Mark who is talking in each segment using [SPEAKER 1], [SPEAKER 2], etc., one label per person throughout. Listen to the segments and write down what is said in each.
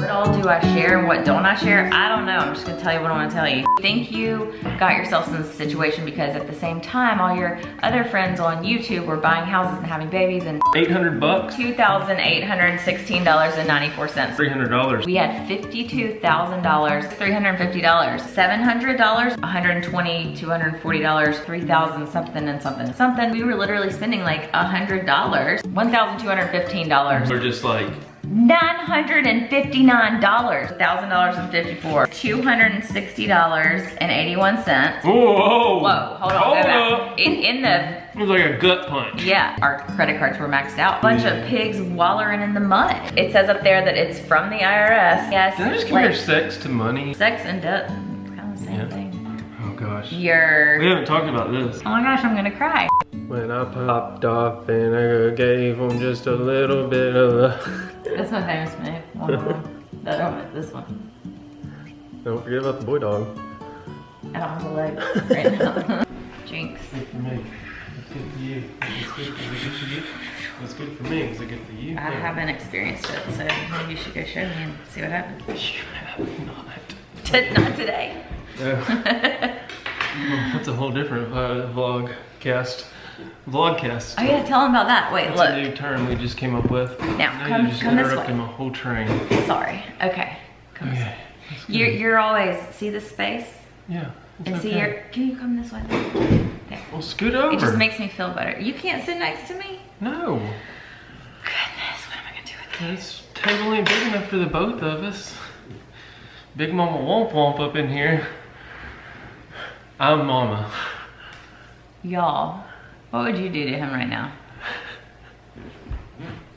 [SPEAKER 1] What all do I share and what don't I share? I don't know. I'm just gonna tell you what I wanna tell you. Think you got yourself in this situation because at the same time, all your other friends on YouTube were buying houses and having babies and
[SPEAKER 2] 800 bucks?
[SPEAKER 1] $2,816.94.
[SPEAKER 2] $300.
[SPEAKER 1] We had $52,000, $350, $700, $120, $240, $3,000 something and something something. We were literally spending like $100, $1,215.
[SPEAKER 2] We're just like
[SPEAKER 1] $959, $1,000.54, $260.81.
[SPEAKER 2] whoa,
[SPEAKER 1] Whoa, hold on, go back. In the,
[SPEAKER 2] it was like a gut punch.
[SPEAKER 1] yeah, our credit cards were maxed out. Bunch of pigs wallering in the mud. It says up there that it's from the IRS. Yes.
[SPEAKER 2] Did I just compare sex to money?
[SPEAKER 1] Sex and debt, kind of the same thing.
[SPEAKER 2] Oh gosh.
[SPEAKER 1] We
[SPEAKER 2] haven't talked about this.
[SPEAKER 1] oh my gosh, I'm gonna cry.
[SPEAKER 2] When I popped off and I gave him just a little bit of love.
[SPEAKER 1] That's my famous move. One of them. The other one is this one.
[SPEAKER 2] Don't forget about the boy dog.
[SPEAKER 1] I don't have a leg right now. Jinx.
[SPEAKER 2] Good for me. It's good for you. It's good for you. It's good for me. Is it good for you?
[SPEAKER 1] I haven't experienced it, so maybe you should go show me and see what happens.
[SPEAKER 2] You have not.
[SPEAKER 1] Not today.
[SPEAKER 2] That's a whole different vlogcast. Vlogcast.
[SPEAKER 1] Oh yeah, tell them about that. Wait,
[SPEAKER 2] That's
[SPEAKER 1] look.
[SPEAKER 2] a new term we just came up with.
[SPEAKER 1] Now,
[SPEAKER 2] you just
[SPEAKER 1] come this
[SPEAKER 2] interrupted
[SPEAKER 1] way.
[SPEAKER 2] my whole train.
[SPEAKER 1] Sorry. Okay. Come this
[SPEAKER 2] Okay.
[SPEAKER 1] way. You're always, see this space?
[SPEAKER 2] Yeah.
[SPEAKER 1] And see
[SPEAKER 2] okay.
[SPEAKER 1] can you come this way? Okay.
[SPEAKER 2] Well, scoot over.
[SPEAKER 1] It just makes me feel better. You can't sit next to me?
[SPEAKER 2] No.
[SPEAKER 1] Goodness, what am I gonna do with you?
[SPEAKER 2] This table ain't big enough for the both of us. Big Mama Womp Womp up in here. I'm Mama.
[SPEAKER 1] Y'all, what would you do to him right now?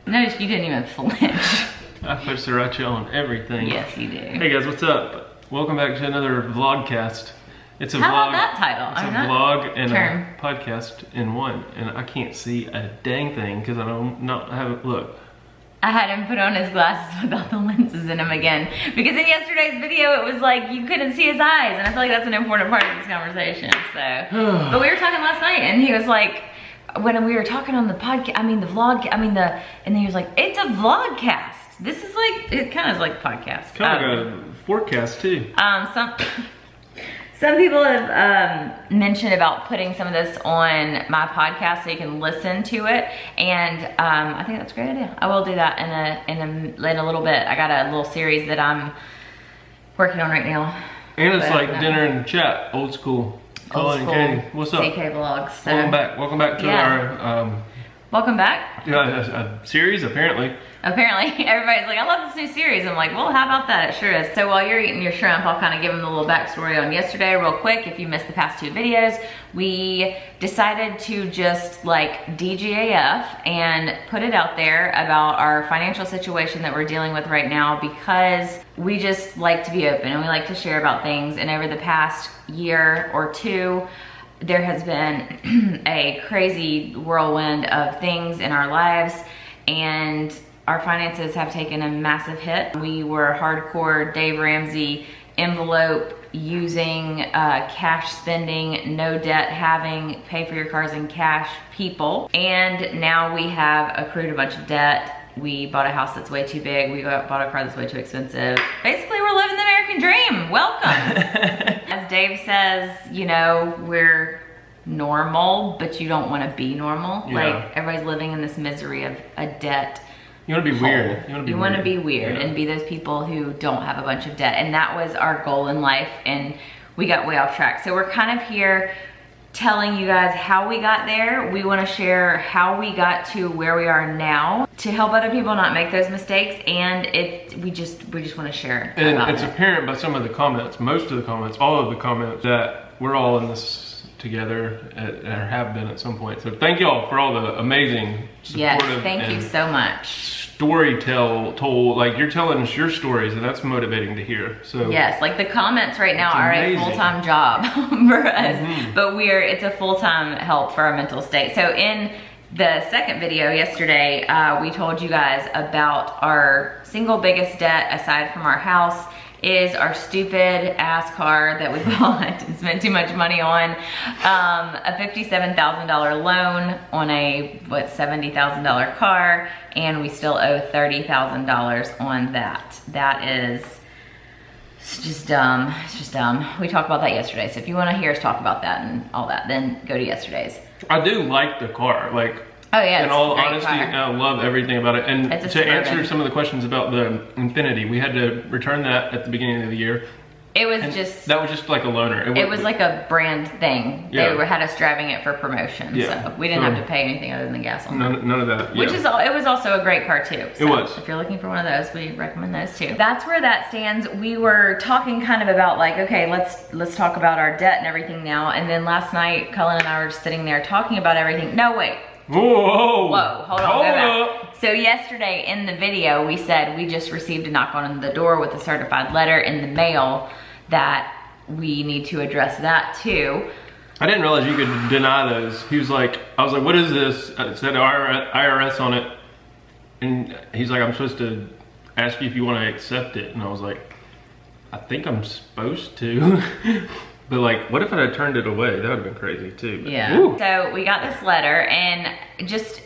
[SPEAKER 1] Notice you didn't even flinch.
[SPEAKER 2] I put sriracha on everything.
[SPEAKER 1] Yes, you do.
[SPEAKER 2] Hey guys, what's up? Welcome back to another vlogcast. It's a
[SPEAKER 1] How
[SPEAKER 2] vlog.
[SPEAKER 1] about that title?
[SPEAKER 2] It's a vlog and a podcast in one, and I can't see a dang thing because I don't not have it. Look.
[SPEAKER 1] I had him put on his glasses without the lenses in him again. Because in yesterday's video, it was like you couldn't see his eyes. And I feel like that's an important part of this conversation, so. But we were talking last night and he was like, when we were talking on the podcast, and then he was like, it's a vlogcast. This is like, it kind of is like a podcast.
[SPEAKER 2] Kind of like a forecast too.
[SPEAKER 1] Some people have mentioned about putting some of this on my podcast so you can listen to it, and I think that's a great idea. I will do that in a little bit. I got a little series that I'm working on right now.
[SPEAKER 2] And it's like dinner and chat, old school. Cullen and Katie, what's up?
[SPEAKER 1] CK vlogs. So.
[SPEAKER 2] Welcome back to our
[SPEAKER 1] welcome back.
[SPEAKER 2] A series apparently.
[SPEAKER 1] Apparently, everybody's like, I love this new series. I'm like, well, how about that? It sure is. So while you're eating your shrimp, I'll kind of give them a little backstory on yesterday real quick. If you missed the past two videos, we decided to just like DGAF and put it out there about our financial situation that we're dealing with right now, because we just like to be open and we like to share about things. And over the past year or two, there has been a crazy whirlwind of things in our lives, and our finances have taken a massive hit. We were hardcore Dave Ramsey envelope using, cash spending, no debt having, pay for your cars in cash people. And now we have accrued a bunch of debt. We bought a house that's way too big. We bought a car that's way too expensive. Basically, we're living the American dream. Welcome. As Dave says, you know, we're normal, but you don't want to be normal.
[SPEAKER 2] Yeah.
[SPEAKER 1] Like, everybody's living in this misery of a debt.
[SPEAKER 2] You want to be weird.
[SPEAKER 1] You want to be weird and be those people who don't have a bunch of debt. And that was our goal in life, and we got way off track. So we're kind of here telling you guys how we got there. We want to share how we got to where we are now to help other people not make those mistakes, and we just want to share.
[SPEAKER 2] And it's apparent by some of the comments, most of the comments, all of the comments, that we're all in this together or have been at some point. So thank y'all for all the amazing supportive.
[SPEAKER 1] Yes, thank you so much.
[SPEAKER 2] Told, like you're telling us your stories, and that's motivating to hear. So
[SPEAKER 1] yes, like the comments right now are a full-time job for us, but it's a full-time help for our mental state. So in the second video yesterday, we told you guys about our single biggest debt aside from our house is our stupid ass car that we bought and spent too much money on. A $57,000 loan on a, what, $70,000 car, and we still owe $30,000 on that. That is, it's just dumb. It's just dumb. We talked about that yesterday. So if you want to hear us talk about that and all that, then go to yesterday's.
[SPEAKER 2] I do like the car. Like,
[SPEAKER 1] oh yeah.
[SPEAKER 2] In all honesty, I love everything about it. And to
[SPEAKER 1] Suburban.
[SPEAKER 2] answer some of the questions about the Infinity, we had to return that at the beginning of the year.
[SPEAKER 1] It was
[SPEAKER 2] and
[SPEAKER 1] just,
[SPEAKER 2] that was just like a loaner.
[SPEAKER 1] It was like a brand thing.
[SPEAKER 2] Yeah.
[SPEAKER 1] They had us driving it for promotion,
[SPEAKER 2] Yeah.
[SPEAKER 1] so we didn't have to pay anything other than gas on it.
[SPEAKER 2] None of that.
[SPEAKER 1] Which is all. It was also a great car too. So
[SPEAKER 2] it was.
[SPEAKER 1] If you're looking for one of those, we recommend those too. That's where that stands. We were talking kind of about like, okay, let's talk about our debt and everything now. And then last night, Cullen and I were just sitting there talking about everything. No, wait.
[SPEAKER 2] Whoa!
[SPEAKER 1] Whoa, hold on, go back. So yesterday in the video, we said we just received a knock on the door with a certified letter in the mail that we need to address that too.
[SPEAKER 2] I didn't realize you could deny those. He was like, I was like, what is this? It said IRS on it. And he's like, I'm supposed to ask you if you want to accept it. And I was like, I think I'm supposed to. But like, what if I had turned it away? That would have been crazy too. But,
[SPEAKER 1] yeah. Woo. So we got this letter and just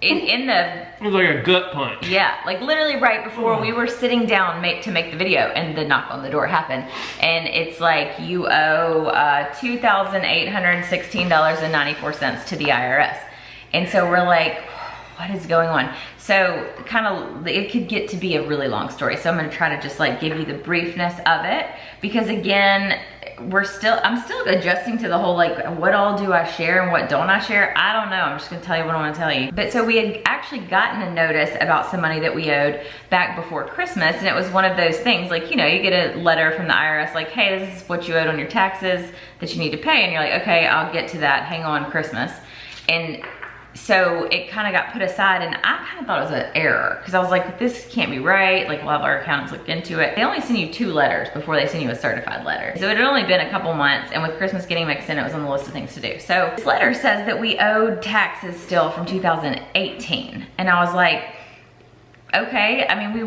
[SPEAKER 1] in the...
[SPEAKER 2] It was like a gut punch.
[SPEAKER 1] Yeah, like literally right before we were sitting down to make the video and the knock on the door happened. And it's like, you owe $2,816.94 to the IRS. And so we're like, what is going on? So kind of, it could get to be a really long story. So I'm gonna try to just like give you the briefness of it. Because again, I'm still adjusting to the whole like, what all do I share and what don't I share? I don't know, I'm just gonna tell you what I wanna tell you. But so we had actually gotten a notice about some money that we owed back before Christmas, and it was one of those things like, you know, you get a letter from the IRS like, hey, this is what you owed on your taxes that you need to pay, and you're like, okay, I'll get to that, hang on, Christmas. And so it kind of got put aside, and I kind of thought it was an error because I was like, this can't be right. Like, we'll have our accountants look into it. They only send you 2 letters before they send you a certified letter. So it had only been a couple months, and with Christmas getting mixed in, it was on the list of things to do. So this letter says that we owed taxes still from 2018. And I was like, okay. I mean, we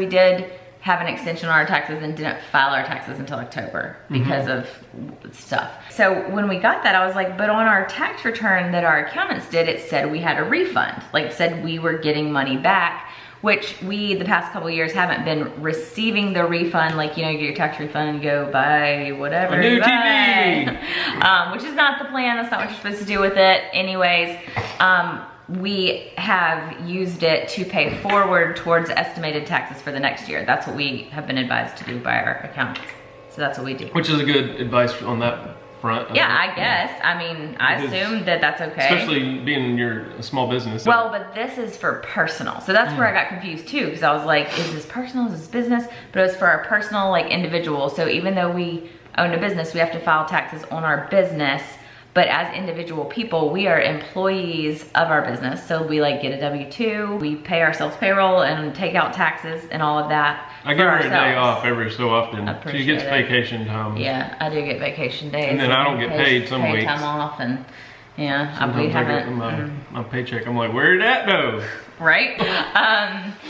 [SPEAKER 1] did have an extension on our taxes and didn't file our taxes until October because of stuff. So when we got that, I was like, but on our tax return that our accountants did, it said we had a refund. Like it said we were getting money back, which we, the past couple of years, haven't been receiving the refund. Like, you know, you get your tax refund and go buy whatever.
[SPEAKER 2] A new TV!
[SPEAKER 1] Which is not the plan. That's not what you're supposed to do with it. Anyways, we have used it to pay forward towards estimated taxes for the next year. That's what we have been advised to do by our accountants. So that's what we do.
[SPEAKER 2] Which is a good advice on that front.
[SPEAKER 1] Yeah, I guess. I mean, I assume that that's okay.
[SPEAKER 2] Especially being your small business.
[SPEAKER 1] Well, but this is for personal. So that's where I got confused too, because I was like, is this personal, is this business? But it was for our personal, like individual. So even though we own a business, we have to file taxes on our business. But as individual people, we are employees of our business. So we like get a W-2, we pay ourselves payroll and take out taxes and all of that.
[SPEAKER 2] I give her a day off every so often. She gets vacation time.
[SPEAKER 1] Yeah, I do get vacation days.
[SPEAKER 2] And then I don't get paid some weeks.
[SPEAKER 1] Time off and yeah,
[SPEAKER 2] sometimes I get my paycheck. I'm like, where did that go?
[SPEAKER 1] Right?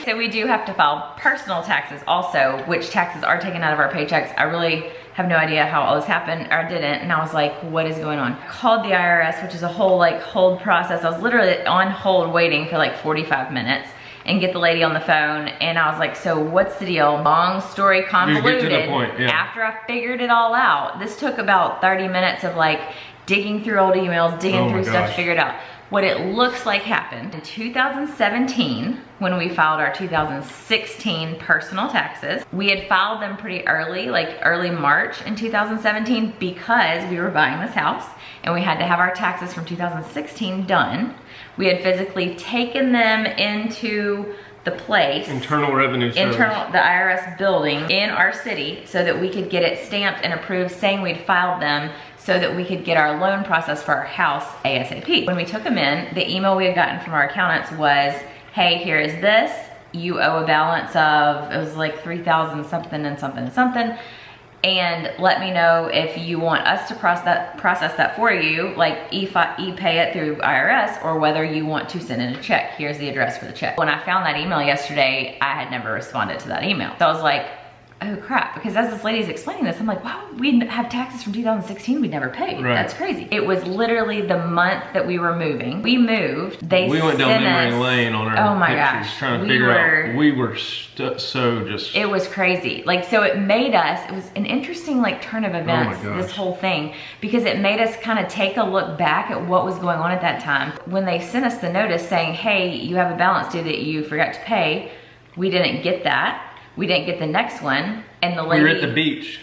[SPEAKER 1] So we do have to file personal taxes also, which taxes are taken out of our paychecks. I really have no idea how all this happened, or I didn't, and I was like, what is going on? Called the IRS, which is a whole like hold process. I was literally on hold waiting for like 45 minutes and get the lady on the phone, and I was like, so what's the deal? Long story convoluted.
[SPEAKER 2] Just get to the point, yeah.
[SPEAKER 1] After I figured it all out, this took about 30 minutes of like digging through old emails, digging through stuff to figure it out. What it looks like happened in 2017, when we filed our 2016 personal taxes. We had filed them pretty early, like early March in 2017, because we were buying this house and we had to have our taxes from 2016 done. We had physically taken them into the place,
[SPEAKER 2] Internal Revenue Service,
[SPEAKER 1] the IRS building in our city, so that we could get it stamped and approved saying we'd filed them, so that we could get our loan process for our house ASAP. When we took them in, the email we had gotten from our accountants was, hey, here is this. You owe a balance of, it was like 3,000 something and something and something. And let me know if you want us to process that for you, like e-pay it through IRS, or whether you want to send in a check. Here's the address for the check. When I found that email yesterday, I had never responded to that email. So I was like, oh crap, because as this lady's explaining this, I'm like, wow, we have taxes from 2016 we'd never paid.
[SPEAKER 2] Right.
[SPEAKER 1] That's crazy. It was literally the month that we were moving. We moved.
[SPEAKER 2] We went down memory lane on our pictures trying to figure out. We were so just.
[SPEAKER 1] It was crazy. Like, so it made us, it was an interesting like turn of events, this whole thing, because it made us kind of take a look back at what was going on at that time. When they sent us the notice saying, hey, you have a balance due that you forgot to pay, we didn't get that. We didn't get the next one, and the lady.
[SPEAKER 2] We were at the beach.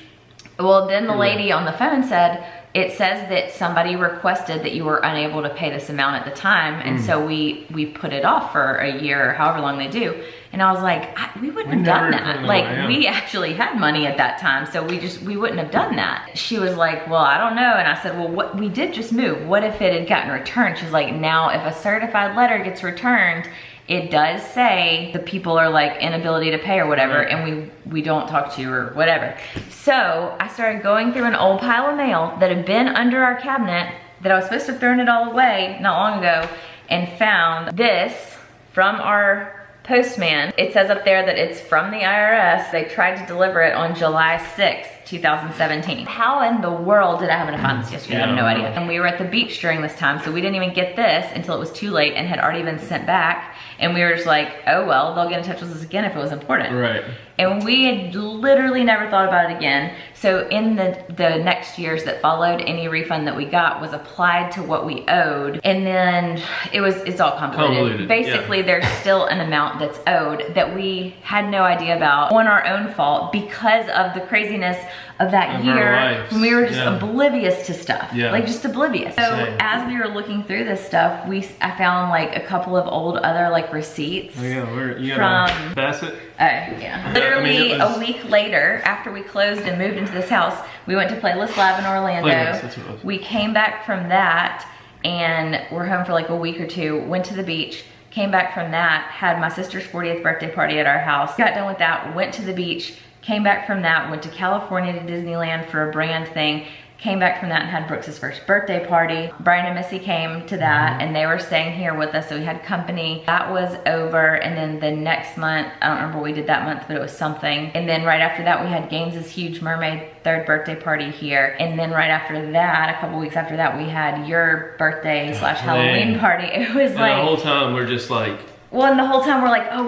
[SPEAKER 1] Well, then the lady on the phone said, it says that somebody requested that you were unable to pay this amount at the time, and so we put it off for a year or however long they do. And I was like, we wouldn't have done that. Like, we actually had money at that time, so we wouldn't have done that. She was like, well, I don't know. And I said, well, what, we did just move. What if it had gotten returned? She's like, now if a certified letter gets returned, it does say the people are like inability to pay or whatever, and we don't talk to you or whatever. So I started going through an old pile of mail that had been under our cabinet that I was supposed to have thrown it all away not long ago, and found this from our postman. It says up there that it's from the IRS. They tried to deliver it on July 6th, 2017. How in the world did I happen to find this yesterday? I have no idea. And we were at the beach during this time, so we didn't even get this until it was too late and had already been sent back. And we were just like, oh well, they'll get in touch with us again if it was important.
[SPEAKER 2] Right.
[SPEAKER 1] And we had literally never thought about it again. So in the next years that followed, any refund that we got was applied to what we owed. And then it's all convoluted. Basically, there's still an amount that's owed that we had no idea about on our own fault because of the craziness of that year when we were just oblivious to stuff. Like just oblivious. So as we were looking through this stuff, I found like a couple of old other like receipts.
[SPEAKER 2] Oh yeah, you got from Bassett?
[SPEAKER 1] Yeah. Literally a week later, after we closed and moved into this house, we went to Playlist Lab in Orlando.
[SPEAKER 2] That's what it was.
[SPEAKER 1] We came back from that and we're home for like a week or two, went to the beach, came back from that, had my sister's 40th birthday party at our house, got done with that, went to the beach, came back from that, went to California to Disneyland for a brand thing, came back from that and had Brooks' first birthday party. Brian and Missy came to that and they were staying here with us, so we had company. That was over, and then the next month, I don't remember what we did that month, but it was something. And then right after that, we had Gaines's Huge Mermaid third birthday party here. And then right after that, a couple weeks after that, we had your birthday / Halloween party. It was
[SPEAKER 2] and
[SPEAKER 1] like,
[SPEAKER 2] the whole time we're just like,
[SPEAKER 1] well, and the whole time we're like, oh,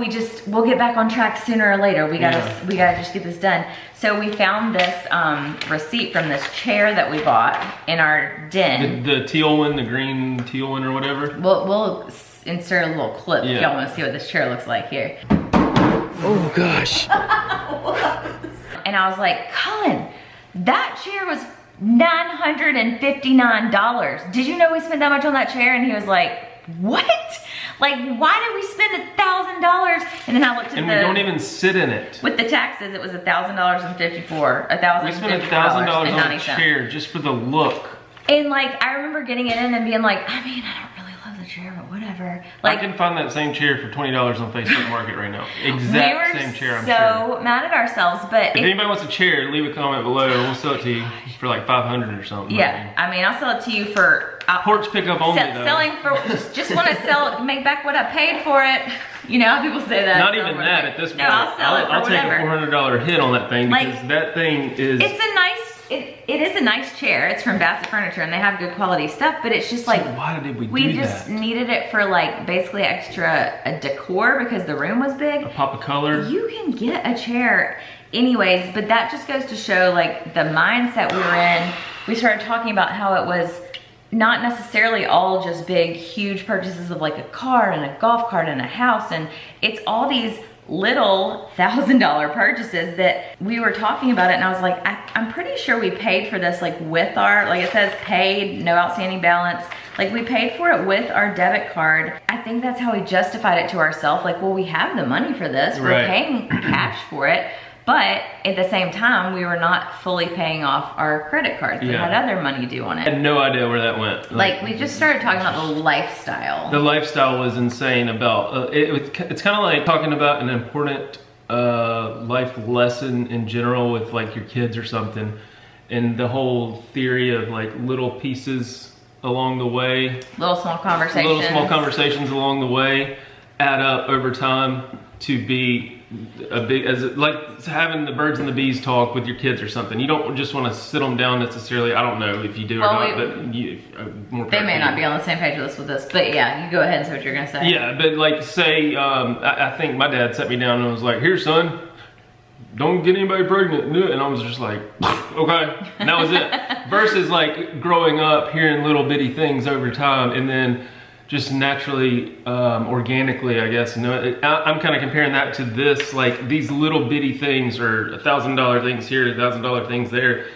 [SPEAKER 1] we'll get back on track sooner or later. We gotta just get this done. So we found this receipt from this chair that we bought in our den.
[SPEAKER 2] The teal one, the green teal one or whatever.
[SPEAKER 1] We'll insert a little clip if y'all wanna see what this chair looks like here.
[SPEAKER 2] Oh gosh.
[SPEAKER 1] And I was like, Cullen, that chair was $959. Did you know we spent that much on that chair? And he was like, what? Like, why did we spend $1,000? And then I looked at
[SPEAKER 2] we don't even sit in it.
[SPEAKER 1] With the taxes, it was $1,054.
[SPEAKER 2] We spent $1,000 on a chair just for the look.
[SPEAKER 1] And like, I remember getting it in and being like, I mean, I don't really love the chair, but whatever. Like,
[SPEAKER 2] I can find that same chair for $20 on Facebook Market right now. Exact same chair, I'm sure.
[SPEAKER 1] We were so mad at ourselves, but
[SPEAKER 2] if anybody wants a chair, leave a comment below. We'll sell it to you for like $500 or something.
[SPEAKER 1] Yeah, I mean, I'll sell it to you for
[SPEAKER 2] porch pickup only though.
[SPEAKER 1] Selling for just want to sell, make back what I paid for it. You know how people say that.
[SPEAKER 2] Not even that at this point.
[SPEAKER 1] No, I'll sell it for
[SPEAKER 2] I'll
[SPEAKER 1] whatever.
[SPEAKER 2] take a $400 hit on that thing because that thing is.
[SPEAKER 1] It's a nice. It is a nice chair. It's from Bassett Furniture and they have good quality stuff, but it's just like,
[SPEAKER 2] so why did we do
[SPEAKER 1] that? We just needed it for like basically extra decor because the room was big.
[SPEAKER 2] A pop of color.
[SPEAKER 1] You can get a chair anyways, but that just goes to show like the mindset we were in. We started talking about how it was not necessarily all just big, huge purchases of like a car and a golf cart and a house, and it's all these little $1,000 purchases that we were talking about it, and I was like, I'm pretty sure we paid for this like with our, like it says paid, no outstanding balance. Like we paid for it with our debit card. I think that's how we justified it to ourselves. Like, well, we have the money for this. We're paying cash for it. But at the same time, we were not fully paying off our credit cards that had other money due on it.
[SPEAKER 2] I had no idea where that went.
[SPEAKER 1] Like we just started talking about the lifestyle.
[SPEAKER 2] The lifestyle was insane about, it's kind of like talking about an important life lesson in general with like your kids or something. And the whole theory of like little pieces along the way.
[SPEAKER 1] Little small conversations.
[SPEAKER 2] Little small conversations along the way add up over time to be a big, as like having the birds and the bees talk with your kids or something. You don't just want to sit them down necessarily. I don't know if you do or not, but
[SPEAKER 1] they may not be on the same page with this, but yeah, you go ahead and say what you're gonna say.
[SPEAKER 2] Yeah, but like say, I think my dad sat me down and was like, "Here, son, don't get anybody pregnant," and I was just like, okay, and that was it. Versus like growing up hearing little bitty things over time, and then just naturally, organically, I guess. I'm kind of comparing that to this, like these little bitty things, or $1,000 things here, $1,000 things there,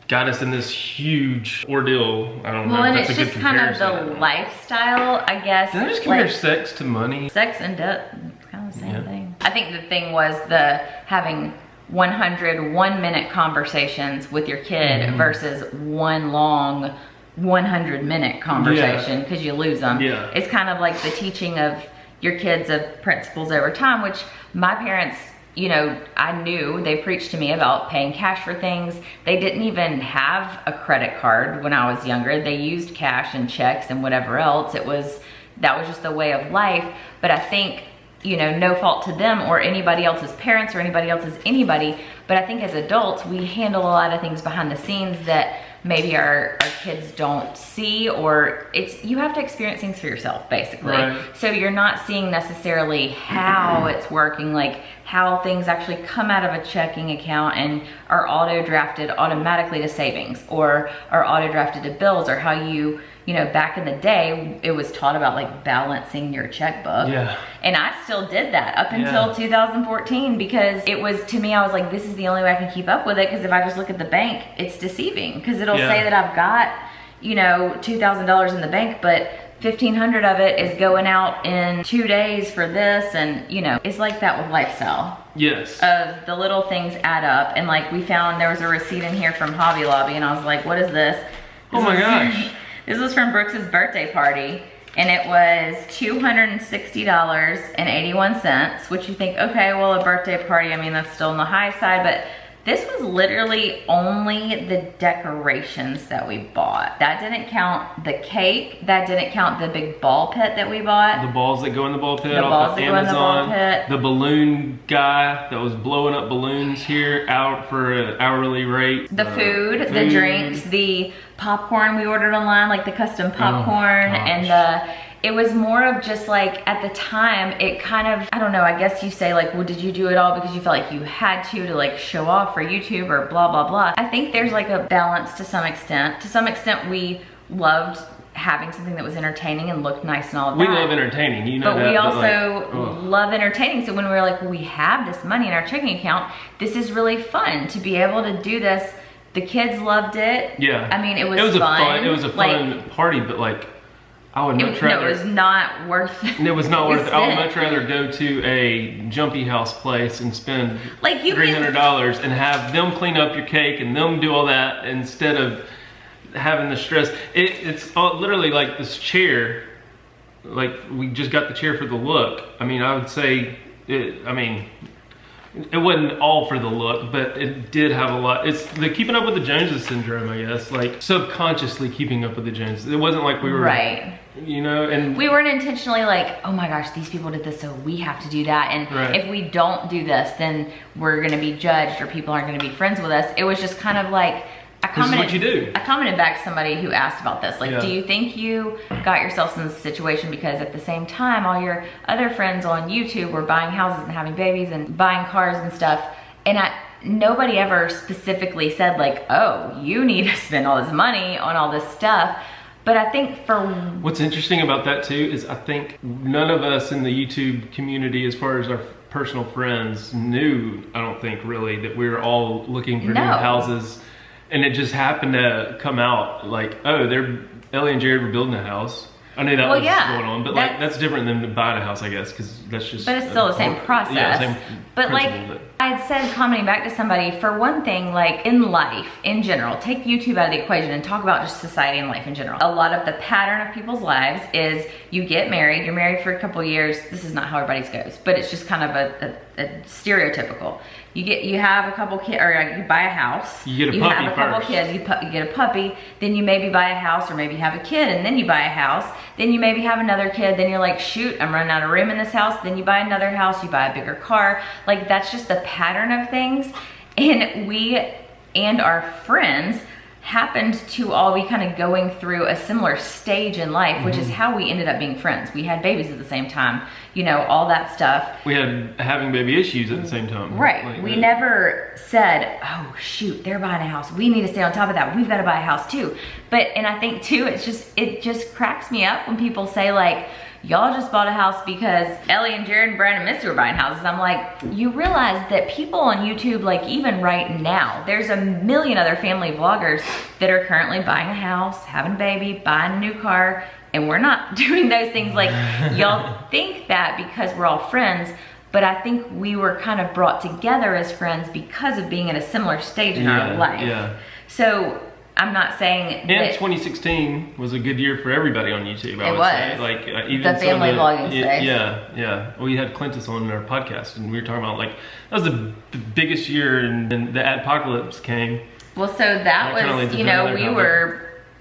[SPEAKER 2] got us in this huge ordeal. I don't know.
[SPEAKER 1] Well, and it's just kind of the lifestyle, I guess.
[SPEAKER 2] Did I just compare sex to money?
[SPEAKER 1] Sex and debt, it's kind of the same thing. I think the thing was the having 100 1-minute conversations with your kid versus one long 100-minute conversation, because you lose them.
[SPEAKER 2] Yeah.
[SPEAKER 1] It's kind of like the teaching of your kids of principles over time, which my parents, you know, I knew they preached to me about paying cash for things. They didn't even have a credit card when I was younger. They used cash and checks and whatever else. That was just the way of life. But I think, you know, no fault to them or anybody else's parents or anybody else's anybody, but I think as adults, we handle a lot of things behind the scenes that maybe our kids don't see, or you have to experience things for yourself, basically.
[SPEAKER 2] Right.
[SPEAKER 1] So you're not seeing necessarily how it's working, like how things actually come out of a checking account and are auto drafted automatically to savings, or are auto drafted to bills, or how you know, back in the day, it was taught about like balancing your checkbook.
[SPEAKER 2] Yeah.
[SPEAKER 1] And I still did that up until 2014, because it was, to me, I was like, this is the only way I can keep up with it, because if I just look at the bank, it's deceiving, because it'll say that I've got, you know, $2,000 in the bank, but 1,500 of it is going out in 2 days for this, and you know, it's like that with lifestyle.
[SPEAKER 2] Yes.
[SPEAKER 1] Of the little things add up, and like we found there was a receipt in here from Hobby Lobby, and I was like, what is this?
[SPEAKER 2] Oh my gosh.
[SPEAKER 1] This was from Brooks's birthday party, and it was $260.81, which you think, okay, well, a birthday party, I mean, that's still on the high side, but this was literally only the decorations that we bought. That didn't count the cake. That didn't count the big ball pit that we bought.
[SPEAKER 2] The balls that go in the ball pit.
[SPEAKER 1] The balls that go in the ball pit.
[SPEAKER 2] The balloon guy that was blowing up balloons here out for an hourly rate.
[SPEAKER 1] The food, the drinks, the popcorn we ordered online, like the custom popcorn, and it was more of just like, at the time, it kind of, I don't know, I guess you say like, well, did you do it all because you felt like you had to like show off for YouTube or blah, blah, blah. I think there's like a balance to some extent. To some extent, we loved having something that was entertaining and looked nice and all of that.
[SPEAKER 2] We love entertaining, you know.
[SPEAKER 1] But we also love entertaining. So when we were like, well, we have this money in our checking account, this is really fun to be able to do this. The kids loved it.
[SPEAKER 2] Yeah.
[SPEAKER 1] I mean, it was
[SPEAKER 2] fun. It was a fun party, but like, I would much rather.
[SPEAKER 1] No, it was not worth it.
[SPEAKER 2] It was not worth it. I would much rather go to a jumpy house place and spend like $300 and have them clean up your cake and them do all that, instead of having the stress. It's literally like this chair. Like, we just got the chair for the look. I mean, I would say, it wasn't all for the look, but it did have a lot. It's the keeping up with the Joneses syndrome, I guess. Like, subconsciously keeping up with the Joneses. It wasn't like we were, you know, and
[SPEAKER 1] we weren't intentionally like, oh my gosh, these people did this, so we have to do that. And if we don't do this, then we're gonna be judged, or people aren't gonna be friends with us. It was just kind of like, I commented back to somebody who asked about this. Like, do you think you got yourself in this situation because at the same time, all your other friends on YouTube were buying houses and having babies and buying cars and stuff? And nobody ever specifically said like, oh, you need to spend all this money on all this stuff. But I think
[SPEAKER 2] what's interesting about that too is I think none of us in the YouTube community, as far as our personal friends, knew, I don't think really, that we were all looking for new houses. And it just happened to come out like, oh, Ellie and Jared were building a house. I knew that was going on, but like that's different than buying a house, I guess, because that's just.
[SPEAKER 1] But it's still the same process.
[SPEAKER 2] Yeah, same
[SPEAKER 1] but like,
[SPEAKER 2] principle,
[SPEAKER 1] I had said, commenting back to somebody, for one thing, like in life, in general, take YouTube out of the equation and talk about just society and life in general. A lot of the pattern of people's lives is you get married, you're married for a couple years. This is not how everybody's goes, but it's just kind of a stereotypical. You have a couple kids, or you buy a house.
[SPEAKER 2] You get a puppy
[SPEAKER 1] have a couple
[SPEAKER 2] first.
[SPEAKER 1] kids, you get a puppy, then you maybe buy a house, or maybe have a kid, and then you buy a house. Then you maybe have another kid, then you're like, shoot, I'm running out of room in this house. Then you buy another house, you buy a bigger car. Like, that's just the pattern of things. And we and our friends happened to all be kind of going through a similar stage in life, which is how we ended up being friends. We had babies at the same time, you know, all that stuff.
[SPEAKER 2] We had having baby issues at the same time.
[SPEAKER 1] Right.
[SPEAKER 2] Like
[SPEAKER 1] we never said, oh shoot, they're buying a house, we need to stay on top of that, we've got to buy a house too. But, and I think too, it just cracks me up when people say like, y'all just bought a house because Ellie and Jared and Brad and Misty were buying houses. I'm like, you realize that people on YouTube, like even right now, there's a million other family vloggers that are currently buying a house, having a baby, buying a new car, and we're not doing those things. Like, y'all think that because we're all friends, but I think we were kind of brought together as friends because of being at a similar stage in our life.
[SPEAKER 2] Yeah.
[SPEAKER 1] So I'm not saying
[SPEAKER 2] and
[SPEAKER 1] that
[SPEAKER 2] 2016 was a good year for everybody on YouTube. I would say, like even
[SPEAKER 1] the family vlogging space.
[SPEAKER 2] Yeah. We had Clintus on our podcast, and we were talking about like that was the biggest year, and then the apocalypse came.
[SPEAKER 1] Well, so that was, you know,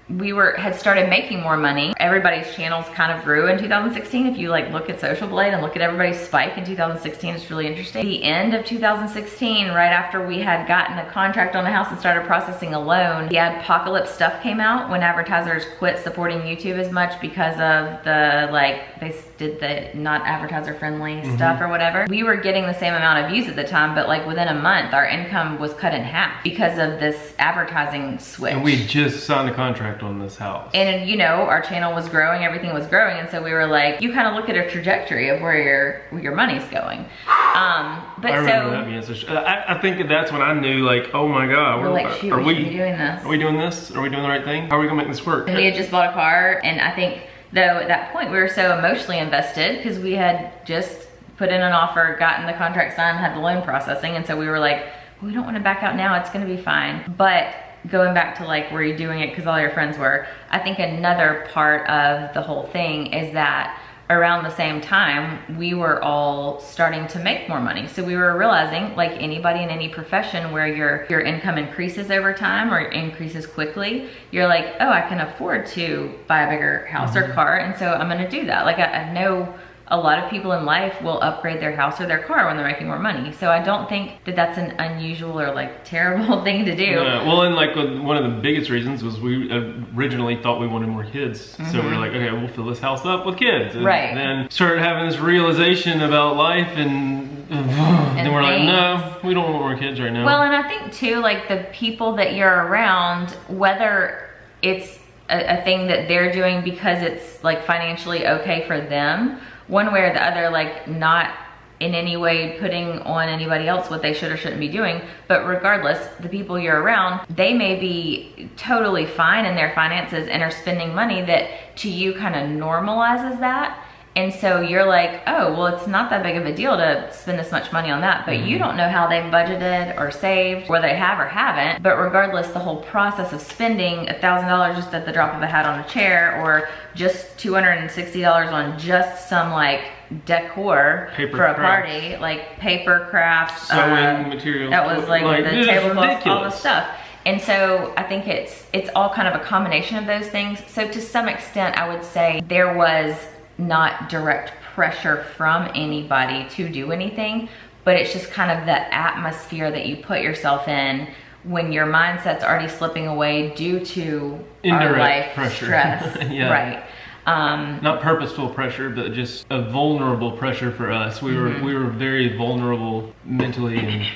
[SPEAKER 1] we had started making more money. Everybody's channels kind of grew in 2016. If you like look at Social Blade and look at everybody's spike in 2016, it's really interesting. The end of 2016, right after we had gotten a contract on the house and started processing a loan, the apocalypse stuff came out when advertisers quit supporting YouTube as much because of the, like, they did the not advertiser friendly stuff or whatever. We were getting the same amount of views at the time, but like within a month, our income was cut in half because of this advertising switch.
[SPEAKER 2] And we had just signed a contract on this house.
[SPEAKER 1] And you know, our channel was growing, everything was growing, and so we were like, you kind of look at a trajectory of where your money's going. But
[SPEAKER 2] I remember that being such. I think that's when I knew, like, oh my God,
[SPEAKER 1] we're like, shoot, we should be doing this.
[SPEAKER 2] Are we doing this? Are we doing the right thing? How are we gonna make this work?
[SPEAKER 1] And we had just bought a car, and I think though at that point we were so emotionally invested because we had just put in an offer, gotten the contract signed, had the loan processing, and so we were like, we don't want to back out now, it's gonna be fine. But going back to like, were you doing it because all your friends were? I think another part of the whole thing is that around the same time, we were all starting to make more money. So we were realizing, like anybody in any profession where your income increases over time or increases quickly, you're like, oh, I can afford to buy a bigger house or car, and so I'm gonna do that. Like I know a lot of people in life will upgrade their house or their car when they're making more money. So I don't think that that's an unusual or like terrible thing to do.
[SPEAKER 2] Yeah. Well, and like one of the biggest reasons was we originally thought we wanted more kids. So we were like, okay, we'll fill this house up with kids. And then started having this realization about life, and then we're like, no, we don't want more kids right now.
[SPEAKER 1] Well, and I think too, like the people that you're around, whether it's a thing that they're doing because it's like financially okay for them, one way or the other, like not in any way putting on anybody else what they should or shouldn't be doing, but regardless, the people you're around, they may be totally fine in their finances and are spending money that to you kind of normalizes that. And so you're like, oh, well, it's not that big of a deal to spend this much money on that, but you don't know how they've budgeted or saved, or they have or haven't. But regardless, the whole process of spending $1,000 just at the drop of a hat on a chair, or just $260 on just some like decor for a party, like paper crafts,
[SPEAKER 2] sewing materials.
[SPEAKER 1] That was like the tablecloths, all the stuff. And so I think it's all kind of a combination of those things. So to some extent, I would say there was not direct pressure from anybody to do anything, but it's just kind of the atmosphere that you put yourself in when your mindset's already slipping away due to
[SPEAKER 2] indirect
[SPEAKER 1] our life
[SPEAKER 2] pressure.
[SPEAKER 1] Stress. Right.
[SPEAKER 2] Not purposeful pressure, but just a vulnerable pressure for us. We were very vulnerable mentally and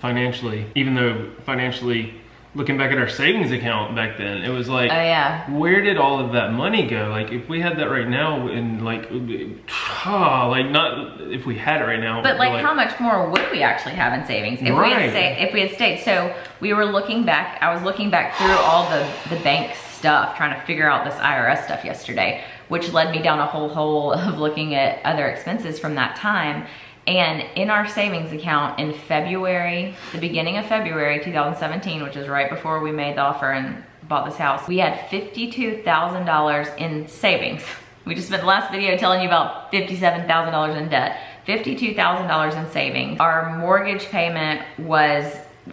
[SPEAKER 2] financially, even though financially, looking back at our savings account back then, it was like, where did all of that money go? Like, if we had that right now, and like not if we had it right now,
[SPEAKER 1] but like how much more would we actually have in savings if we had stayed? So we were looking back. I was looking back through all the bank stuff, trying to figure out this IRS stuff yesterday, which led me down a whole hole of looking at other expenses from that time. And in our savings account in February, the beginning of February 2017, which is right before we made the offer and bought this house, we had $52,000 in savings. We just spent the last video telling you about $57,000 in debt. $52,000 in savings. Our mortgage payment was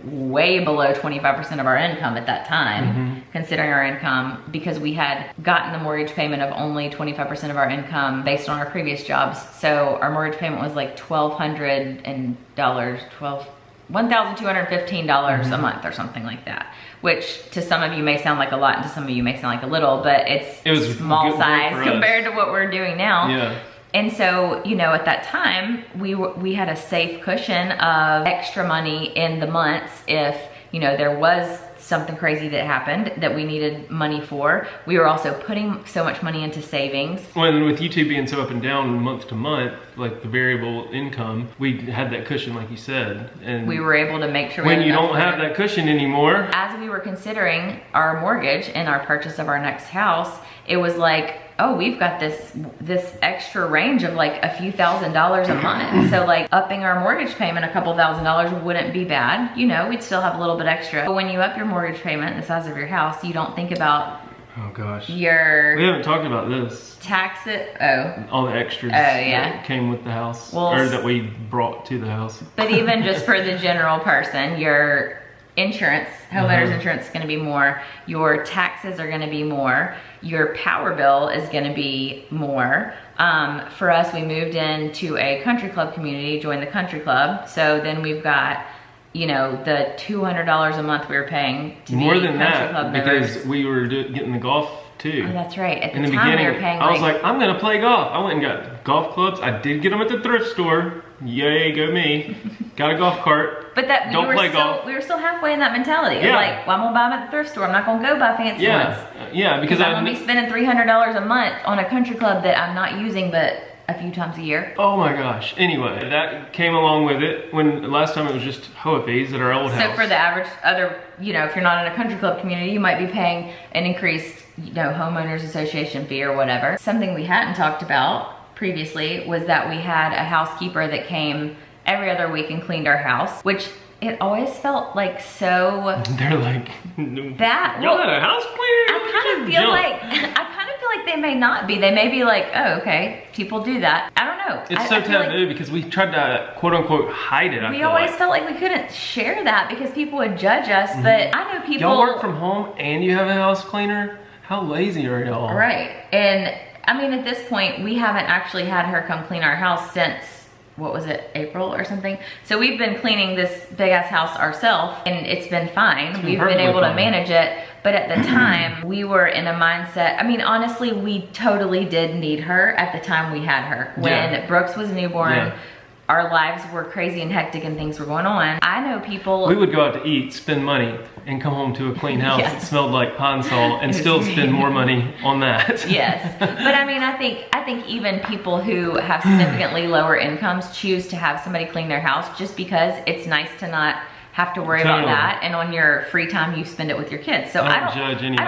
[SPEAKER 1] way below 25% of our income at that time, considering our income, because we had gotten the mortgage payment of only 25% of our income based on our previous jobs. So our mortgage payment was like $1,215 a month or something like that, which to some of you may sound like a lot and to some of you may sound like a little, but it was small size compared to what we're doing now.
[SPEAKER 2] Yeah.
[SPEAKER 1] And so, you know, at that time, we had a safe cushion of extra money in the months if, you know, there was something crazy that happened that we needed money for. We were also putting so much money into savings.
[SPEAKER 2] When with YouTube being so up and down month to month, like the variable income, we had that cushion, like you said. And
[SPEAKER 1] we were able to make sure
[SPEAKER 2] when you don't have that cushion anymore.
[SPEAKER 1] As we were considering our mortgage and our purchase of our next house, it was like, oh, we've got this extra range of like a few $1,000s a month. So like upping our mortgage payment a couple $1,000s wouldn't be bad. You know, we'd still have a little bit extra. But when you up your mortgage payment, the size of your house, you don't think about
[SPEAKER 2] oh gosh.
[SPEAKER 1] We
[SPEAKER 2] haven't talked about this.
[SPEAKER 1] Taxes.
[SPEAKER 2] All the extras that came with the house, or that we brought to the house.
[SPEAKER 1] But even just for the general person, your insurance, homeowner's insurance is gonna be more, your taxes are gonna be more, your power bill is gonna be more. For us, we moved into a country club community, joined the country club. So then we've got, you know, the $200 a month we were paying to
[SPEAKER 2] more
[SPEAKER 1] be
[SPEAKER 2] than
[SPEAKER 1] country
[SPEAKER 2] that,
[SPEAKER 1] club
[SPEAKER 2] because
[SPEAKER 1] members.
[SPEAKER 2] we were getting the golf too.
[SPEAKER 1] Oh, that's right. At
[SPEAKER 2] in
[SPEAKER 1] the
[SPEAKER 2] the
[SPEAKER 1] time,
[SPEAKER 2] beginning,
[SPEAKER 1] we were paying
[SPEAKER 2] I was like, I'm gonna play golf. I went and got golf clubs. I did get them at the thrift store. Yay, go me. Got a golf cart.
[SPEAKER 1] But that
[SPEAKER 2] Don't play golf.
[SPEAKER 1] We were still halfway in that mentality.
[SPEAKER 2] Yeah.
[SPEAKER 1] Like, well, I'm gonna buy them at the thrift store. I'm not gonna go buy fancy ones.
[SPEAKER 2] Yeah, because
[SPEAKER 1] I'm gonna be spending $300 a month on a country club that I'm not using but a few times a year.
[SPEAKER 2] Oh my gosh. Anyway, that came along with it. When last time it was just hoa fees at our old house.
[SPEAKER 1] So for the average other, you know, if you're not in a country club community, you might be paying an increased, you know, homeowners association fee or whatever. Something we hadn't talked about previously was that we had a housekeeper that came every other week and cleaned our house, which it always felt like so.
[SPEAKER 2] They're like,
[SPEAKER 1] that.
[SPEAKER 2] Y'all had a house cleaner?
[SPEAKER 1] I kind of feel like they may not be. They may be like, oh, okay, people do that. I don't know.
[SPEAKER 2] It's so taboo because we tried to quote unquote hide it.
[SPEAKER 1] We always felt like we couldn't share that because people would judge us. But I know people.
[SPEAKER 2] Y'all work from home and you have a house cleaner? How lazy are y'all?
[SPEAKER 1] Right. And I mean, at this point, we haven't actually had her come clean our house since, what was it, April or something? So we've been cleaning this big ass house ourselves and it's been fine. We've been able to manage it. But at the time, we were in a mindset, I mean, honestly, we totally did need her at the time we had her. When Brooks was newborn, our lives were crazy and hectic and things were going on. I know people.
[SPEAKER 2] We would go out to eat, spend money, and come home to a clean house that smelled like pond salt and still spend more money on that.
[SPEAKER 1] Yes, but I mean, I think even people who have significantly lower incomes choose to have somebody clean their house just because it's nice to not have to worry about that, and on your free time you spend it with your kids. So I don't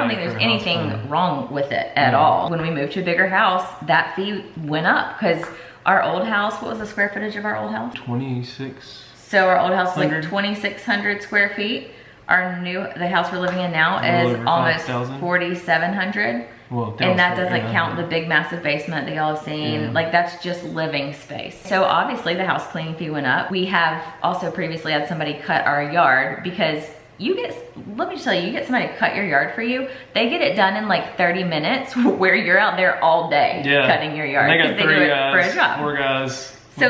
[SPEAKER 1] think there's anything wrong with it at all. When we moved to a bigger house, that fee went up because our old house, what was the square footage of our old house?
[SPEAKER 2] 26.
[SPEAKER 1] So our old house was like 2,600 square feet. The house we're living in now is almost 4,700.
[SPEAKER 2] Well,
[SPEAKER 1] and that doesn't count the big massive basement that y'all have seen. Like that's just living space. So obviously the house cleaning fee went up. We have also previously had somebody cut our yard because let me just tell you, you get somebody to cut your yard for you, they get it done in like 30 minutes where you're out there all day cutting your yard.
[SPEAKER 2] And they got 3 guys,
[SPEAKER 1] for a job.
[SPEAKER 2] 4 guys.
[SPEAKER 1] So,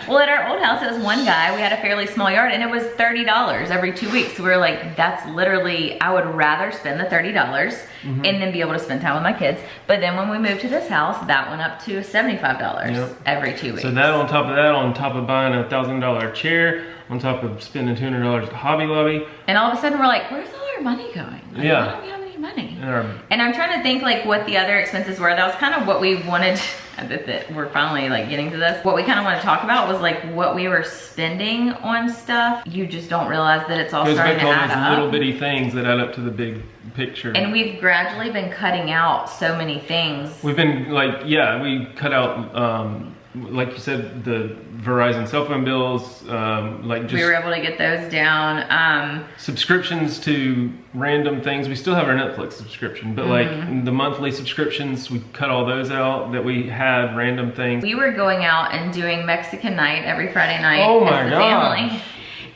[SPEAKER 1] well, at our old house, it was one guy. We had a fairly small yard, and it was $30 every 2 weeks. So we were like, that's literally, I would rather spend the $30 and then be able to spend time with my kids. But then when we moved to this house, that went up to $75 every 2 weeks.
[SPEAKER 2] So that on top of that, on top of buying a $1,000 chair, on top of spending $200 at Hobby Lobby.
[SPEAKER 1] And all of a sudden, we're like, where's all our money going? Like, why don't we have any money? And I'm trying to think like what the other expenses were. That was kind of what we wanted. That we're finally like getting to this. What we kind of want to talk about was like what we were spending on stuff. You just don't realize that it's all starting to add up.
[SPEAKER 2] Little bitty things that add up to the big picture.
[SPEAKER 1] And we've gradually been cutting out so many things.
[SPEAKER 2] We've been like, we cut out like you said, the Verizon cell phone bills, like just
[SPEAKER 1] we were able to get those down.
[SPEAKER 2] Subscriptions to random things. We still have our Netflix subscription, but like the monthly subscriptions, we cut all those out that we had random things.
[SPEAKER 1] We were going out and doing Mexican night every Friday night
[SPEAKER 2] as
[SPEAKER 1] the family.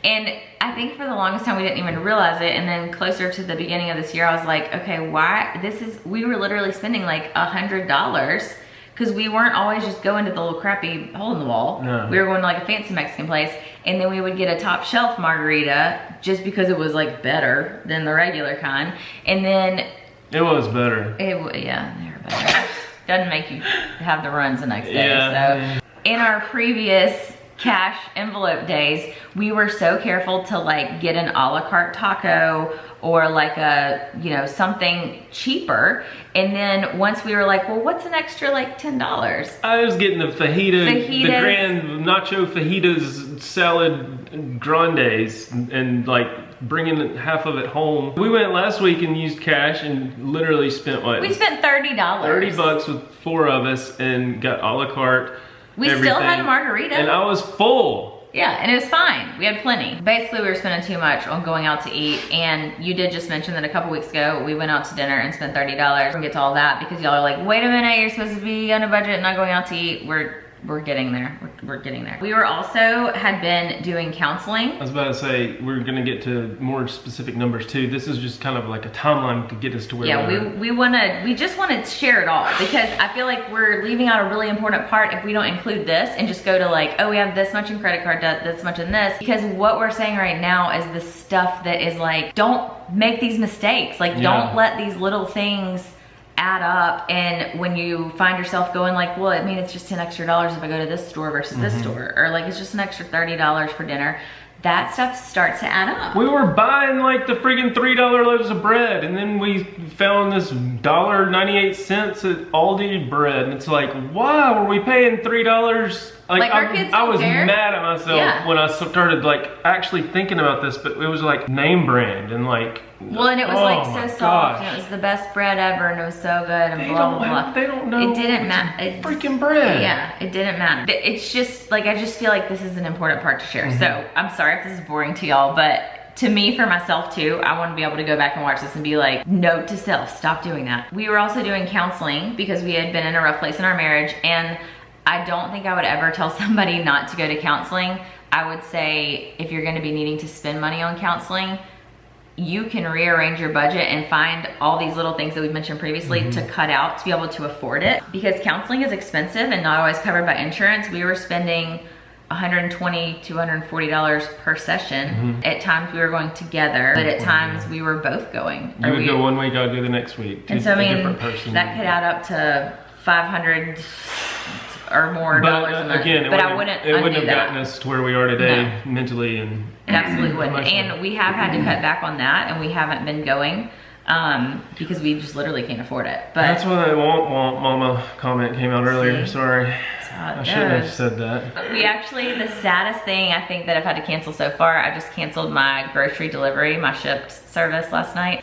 [SPEAKER 1] And I think for the longest time we didn't even realize it, and then closer to the beginning of this year I was like, okay, why we were literally spending like $100 because we weren't always just going to the little crappy hole in the wall.
[SPEAKER 2] No.
[SPEAKER 1] We were going to like a fancy Mexican place, and then we would get a top shelf margarita just because it was like better than the regular kind. And then
[SPEAKER 2] it was better.
[SPEAKER 1] Yeah, they were better. Doesn't make you have the runs the next day. So in our previous cash envelope days, we were so careful to like get an a la carte taco or like a, you know, something cheaper. And then once we were like, well, what's an extra like $10?
[SPEAKER 2] I was getting the fajitas, the grand nacho fajitas salad grandes, and like bringing half of it home. We went last week and used cash and literally spent what?
[SPEAKER 1] We spent $30.
[SPEAKER 2] $30 with 4 of us and got a la carte.
[SPEAKER 1] We still had a margarita.
[SPEAKER 2] And I was full.
[SPEAKER 1] Yeah, and it was fine. We had plenty. Basically, we were spending too much on going out to eat. And you did just mention that a couple weeks ago, we went out to dinner and spent $30. We'll get to all that because y'all are like, wait a minute, you're supposed to be on a budget and not going out to eat. We're getting there. We're getting there. We were also had been doing counseling.
[SPEAKER 2] I was about to say, we're gonna get to more specific numbers too. This is just kind of like a timeline to get us to where
[SPEAKER 1] we just want to share it all because I feel like we're leaving out a really important part if we don't include this and just go to like, oh, we have this much in credit card debt, this much in this. Because what we're saying right now is the stuff that is like, don't make these mistakes. Like, don't let these little things add up, and when you find yourself going like, well, I mean, it's just $10 extra if I go to this store versus this store, or like it's just an extra $30 for dinner, that stuff starts to add up. We
[SPEAKER 2] were buying like the friggin' $3 loaves of bread, and then we found this $1.98 at Aldi bread, and it's like, why were we paying $3? Like
[SPEAKER 1] our kids
[SPEAKER 2] I was mad at myself when I started like actually thinking about this, but it was like name brand and like,
[SPEAKER 1] well, and it was like so soft, and it was the best bread ever, and it was so good, and blah blah blah.
[SPEAKER 2] They don't know.
[SPEAKER 1] It didn't matter.
[SPEAKER 2] Freaking bread.
[SPEAKER 1] Yeah, it didn't matter. It's just like, I just feel like this is an important part to share. So I'm sorry if this is boring to y'all, but to me, for myself too, I want to be able to go back and watch this and be like, note to self, stop doing that. We were also doing counseling because we had been in a rough place in our marriage, and I don't think I would ever tell somebody not to go to counseling. I would say if you're gonna be needing to spend money on counseling, you can rearrange your budget and find all these little things that we've mentioned previously to cut out to be able to afford it. Because counseling is expensive and not always covered by insurance. We were spending $120 to $140 per session. At times we were going together, but at times we were both going.
[SPEAKER 2] You would go one week, I would go the next week.
[SPEAKER 1] And so I mean, that could add up to $500 or more dollars a month.
[SPEAKER 2] Again,
[SPEAKER 1] but it
[SPEAKER 2] wouldn't have gotten us to where we are today mentally, and
[SPEAKER 1] it absolutely wouldn't. And we have had to cut back on that, and we haven't been going because we just literally can't afford it. But
[SPEAKER 2] that's why that womp mama comment came out earlier. Sorry, I shouldn't have said that.
[SPEAKER 1] We actually, the saddest thing I think that I've had to cancel so far, I just canceled my grocery delivery, my shipped service last night.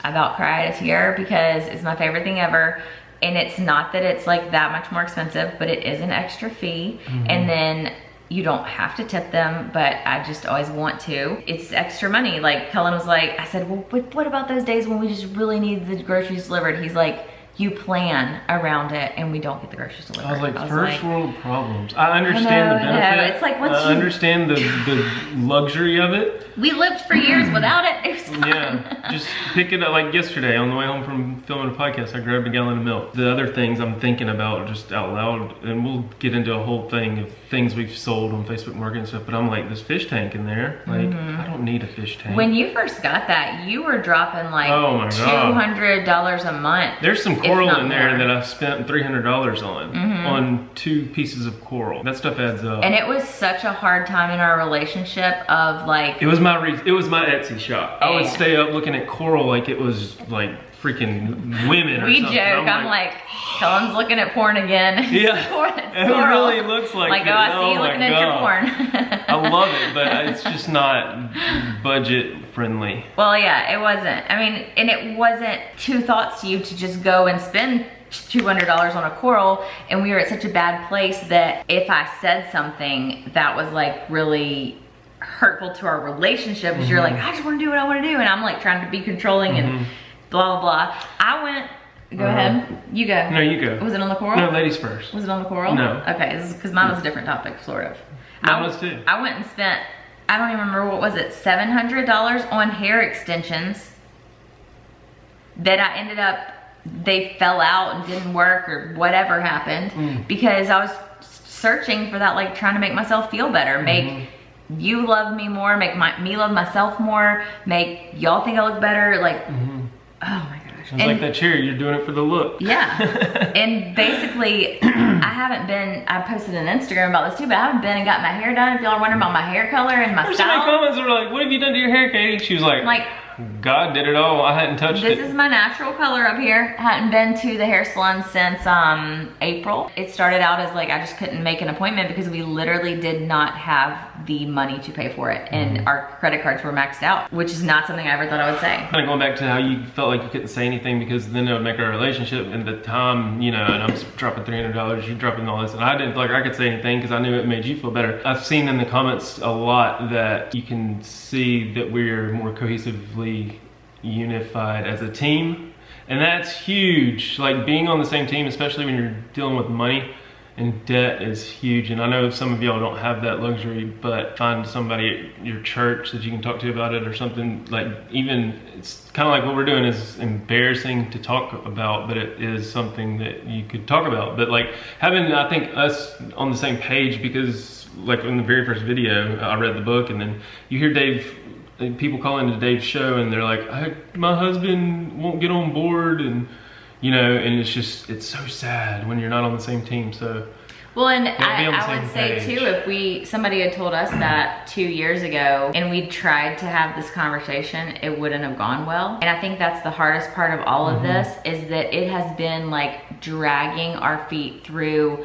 [SPEAKER 1] I about cried a tear because it's my favorite thing ever. And it's not that it's like that much more expensive, but it is an extra fee. And then you don't have to tip them, but I just always want to. It's extra money. Like Cullen was like, I said, well, what about those days when we just really need the groceries delivered? He's like, you plan around it and we don't get the groceries delivered.
[SPEAKER 2] I was like, first world problems. I understand the benefit.
[SPEAKER 1] It's like,
[SPEAKER 2] I understand the luxury of it.
[SPEAKER 1] We lived for years without it. It was fine.
[SPEAKER 2] Yeah, just pick it up. Like yesterday on the way home from filming a podcast, I grabbed a gallon of milk. The other things I'm thinking about just out loud, and we'll get into a whole thing of things we've sold on Facebook Market and stuff, but I'm like, this fish tank in there, like, I don't need a fish tank.
[SPEAKER 1] When you first got that, you were dropping like $200 a month.
[SPEAKER 2] There's some coral in there that I spent $300 on 2 pieces of coral. That stuff adds up.
[SPEAKER 1] And it was such a hard time in our relationship of like,
[SPEAKER 2] it was my Etsy shop. I would stay up looking at coral like it was like freaking women or
[SPEAKER 1] we
[SPEAKER 2] something.
[SPEAKER 1] joke, I'm like, Cullen's looking at porn again.
[SPEAKER 2] Yeah, it really looks like
[SPEAKER 1] oh, I see you looking at your porn.
[SPEAKER 2] I love it, but it's just not budget friendly.
[SPEAKER 1] Well, yeah, it wasn't. I mean, and it wasn't 2 thoughts to you to just go and spend $200 on a coral, and we were at such a bad place that if I said something that was like really hurtful to our relationship, because you're like, I just want to do what I want to do, and I'm like trying to be controlling and blah blah blah. I went. Go ahead. You go.
[SPEAKER 2] No, you go.
[SPEAKER 1] Was it on the coral?
[SPEAKER 2] No, ladies first.
[SPEAKER 1] Was it on the coral?
[SPEAKER 2] No.
[SPEAKER 1] Okay, this is because mine was a different topic, sort of.
[SPEAKER 2] Mine was too.
[SPEAKER 1] I went and spent, I don't even remember, what was it, $700 on hair extensions that I ended up, they fell out and didn't work or whatever happened because I was searching for that, like trying to make myself feel better, make you love me more, make me love myself more, make y'all think I look better, like, oh my gosh.
[SPEAKER 2] It's like that chair, you're doing it for the look.
[SPEAKER 1] Yeah. And basically, I posted on Instagram about this too, but I haven't been and got my hair done. If y'all are wondering about my hair color and my
[SPEAKER 2] There's
[SPEAKER 1] style.
[SPEAKER 2] so many comments that were like, what have you done to your hair, Katie? She was like, God did it all. I hadn't touched it.
[SPEAKER 1] This is my natural color up here. I hadn't been to the hair salon since April. It started out as like I just couldn't make an appointment because we literally did not have the money to pay for it, and our credit cards were maxed out, which is not something I ever thought I would say.
[SPEAKER 2] Kind of going back to how you felt like you couldn't say anything because then it would make our relationship, and the time, you know, and I'm dropping $300, you're dropping all this, and I didn't feel like I could say anything because I knew it made you feel better. I've seen in the comments a lot that you can see that we're more cohesively unified as a team, and that's huge. Like being on the same team, especially when you're dealing with money and debt, is huge. And I know some of y'all don't have that luxury, but find somebody at your church that you can talk to about it or something. Like, even it's kind of like what we're doing is embarrassing to talk about, but it is something that you could talk about. But like having, I think, us on the same page, because like in the very first video I read the book, and then you hear people call into Dave's show and they're like, my husband won't get on board, and you know, and it's just, it's so sad when you're not on the same team. So
[SPEAKER 1] well, and I would say too, if somebody had told us that 2 years ago and we tried to have this conversation, it wouldn't have gone well. And I think that's the hardest part of all of this, is that it has been like dragging our feet through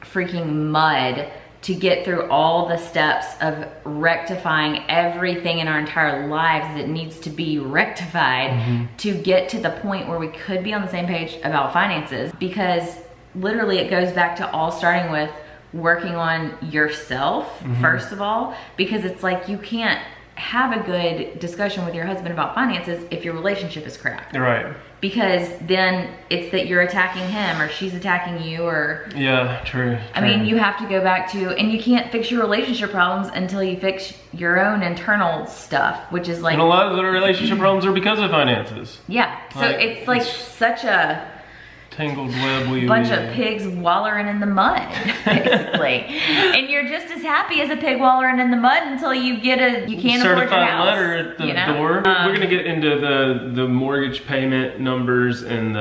[SPEAKER 1] freaking mud to get through all the steps of rectifying everything in our entire lives that needs to be rectified to get to the point where we could be on the same page about finances. Because literally it goes back to all starting with working on yourself first of all, because it's like you can't have a good discussion with your husband about finances if your relationship is crap.
[SPEAKER 2] Right.
[SPEAKER 1] Because then it's that you're attacking him or she's attacking you, or
[SPEAKER 2] yeah, true.
[SPEAKER 1] I mean, you have to go back to, and you can't fix your relationship problems until you fix your own internal stuff, which is like,
[SPEAKER 2] and a lot of the relationship problems are because of finances.
[SPEAKER 1] Yeah. So it's like such a
[SPEAKER 2] tangled web,
[SPEAKER 1] bunch of pigs wallowing in the mud, basically. And you're just as happy as a pig wallowing in the mud until you get you can't afford your house.
[SPEAKER 2] Certified letter at the door. We're gonna get into the mortgage payment numbers, and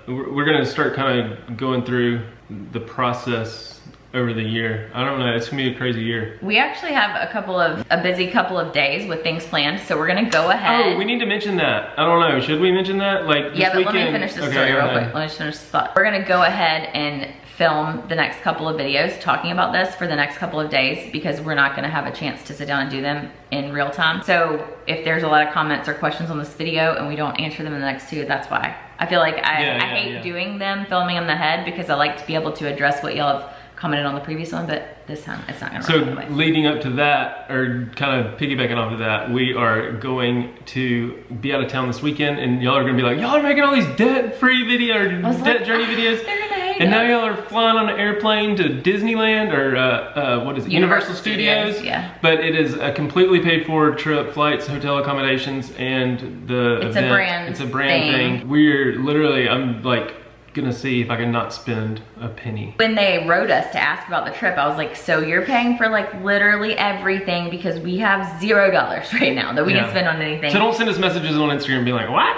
[SPEAKER 2] we're gonna start kind of going through the process over the year. I don't know, it's gonna be a crazy year.
[SPEAKER 1] We actually have a busy couple of days with things planned, so we're gonna go ahead.
[SPEAKER 2] Oh, we need to mention that. I don't know, should we mention that? Like,
[SPEAKER 1] yeah, but
[SPEAKER 2] weekend?
[SPEAKER 1] Let me finish this story real quick. Let me just finish this thought. We're gonna go ahead and film the next couple of videos talking about this for the next couple of days, because we're not gonna have a chance to sit down and do them in real time. So if there's a lot of comments or questions on this video and we don't answer them in the next two, that's why. I feel like I hate doing them, filming them ahead, because I like to be able to address what y'all have commented on the previous one, but this time it's not gonna work.
[SPEAKER 2] So leading up to that, or kind of piggybacking off of that, we are going to be out of town this weekend, and y'all are gonna be like, y'all are making all these debt-free debt journey videos.
[SPEAKER 1] They're gonna hate
[SPEAKER 2] and
[SPEAKER 1] us.
[SPEAKER 2] now y'all are flying on an airplane to Disneyland, or what is it, Universal Studios?
[SPEAKER 1] Yeah.
[SPEAKER 2] But it is a completely paid for trip, flights, hotel accommodations, and the
[SPEAKER 1] it's
[SPEAKER 2] event. It's a brand thing. We're literally, I'm like, gonna see if I can not spend a penny.
[SPEAKER 1] When they wrote us to ask about the trip, I was like, so you're paying for like literally everything, because we have $0 right now that we can spend on anything.
[SPEAKER 2] So don't send us messages on Instagram and be like, what?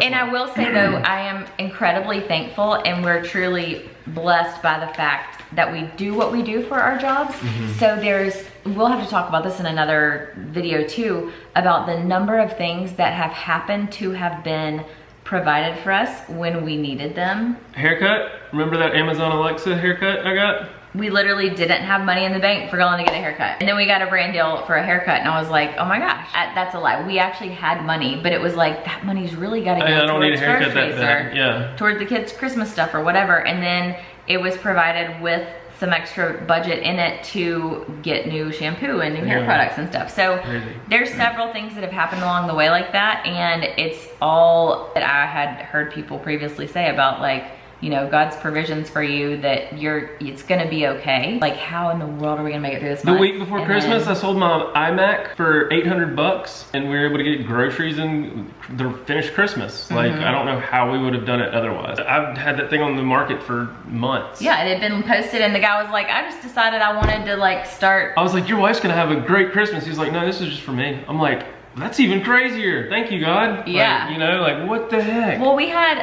[SPEAKER 2] And
[SPEAKER 1] I will say though, I am incredibly thankful, and we're truly blessed by the fact that we do what we do for our jobs. So we'll have to talk about this in another video too, about the number of things that have happened to have been provided for us when we needed them.
[SPEAKER 2] Haircut? Remember that Amazon Alexa haircut I got?
[SPEAKER 1] we literally didn't have money in the bank for going to get a haircut. And then we got a brand deal for a haircut, and I was like, oh my gosh, that's a lie. We actually had money, but it was like, that money's really gotta go towards groceries or toward the kids' Christmas stuff or whatever. And then it was provided with some extra budget in it to get new shampoo and new hair products and stuff. So there's several things that have happened along the way like that, and it's all that I had heard people previously say about, like, you know, God's provisions for you, that it's gonna be okay. Like, how in the world are we gonna make it through this month?
[SPEAKER 2] The week before Christmas, I sold my iMac for $800, and we were able to get groceries and the finished Christmas. Like, I don't know how we would have done it otherwise. I've had that thing on the market for months.
[SPEAKER 1] Yeah, it had been posted, and the guy was like, I just decided I wanted to, like, start.
[SPEAKER 2] I was like, your wife's gonna have a great Christmas. He's like, no, this is just for me. I'm like, that's even crazier. Thank you, God.
[SPEAKER 1] Yeah.
[SPEAKER 2] Like, you know, like, what the heck?
[SPEAKER 1] Well, we had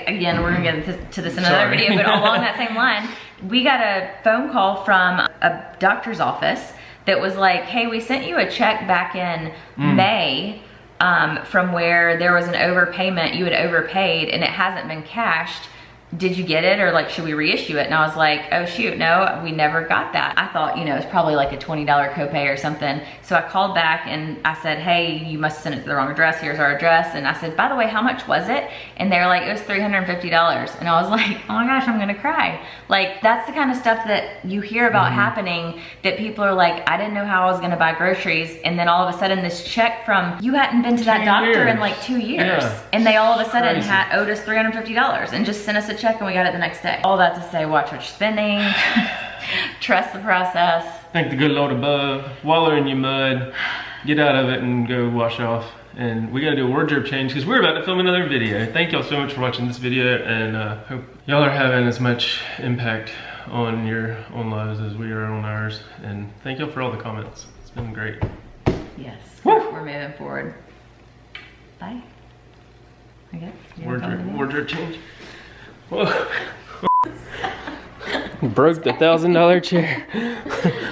[SPEAKER 1] again, we're gonna get to this in another video, but along that same line, we got a phone call from a doctor's office that was like, hey, we sent you a check back in May from where there was an overpayment. You had overpaid and it hasn't been cashed. Did you get it, or like, should we reissue it? And I was like, oh shoot, no, we never got that. I thought, you know, it's probably like a $20 copay or something. So I called back and I said, hey, you must have sent it to the wrong address. Here's our address. And I said, by the way, how much was it? And they're like, it was $350. And I was like, oh my gosh, I'm gonna cry. Like, that's the kind of stuff that you hear about happening, that people are like, I didn't know how I was gonna buy groceries. And then all of a sudden this check from, you hadn't been to that doctor in like 2 years. Yeah. And they all of a sudden owed us $350 and just sent us a check, and we got it the next day. All that to say, watch what you're spending, trust the process.
[SPEAKER 2] Thank the good Lord above, wallow in your mud, get out of it and go wash off. And we gotta do a wardrobe change because we're about to film another video. Thank y'all so much for watching this video, and hope y'all are having as much impact on your own lives as we are on ours. And thank y'all for all the comments. It's been great.
[SPEAKER 1] Yes, we're moving forward. Bye. I guess.
[SPEAKER 2] Wardrobe change. Whoa. Broke the $1,000 chair.